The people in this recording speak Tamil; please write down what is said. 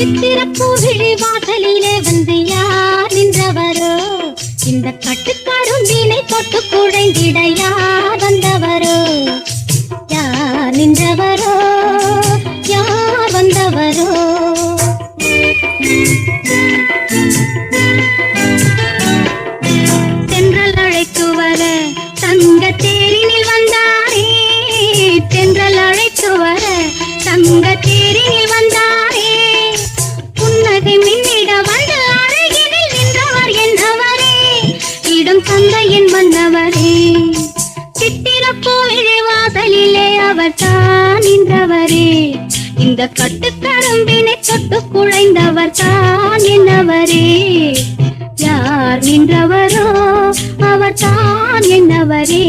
சித்திரப்பூவிழி வாசலிலே வந்து யார் நின்றவரோ இந்த கட்டுக்கரும்பினை தொட்டு குழைந்திட யார் வந்தவரோ யார் நின்றவரோ யார் வந்தவரோ தென்றல் அழைத்து வர தங்க தேரினில் வந்தாரே தென்றல் அழைத்து வர தங்க தேரினில் வந்தாரே புன்னகை மின்னிட வந்து அருகினில் நின்றவர் என்னவரே இடம் தந்தையின் மன்னவரே சித்திரப்பூவிழி வாசலிலே அவர் தான் நின்றவரே இந்த கட்டுக்கரும்பினை தொட்டு குழைந்தவர் தான் என்னவரே யார் நின்றவரோ அவர் தான் என்னவரே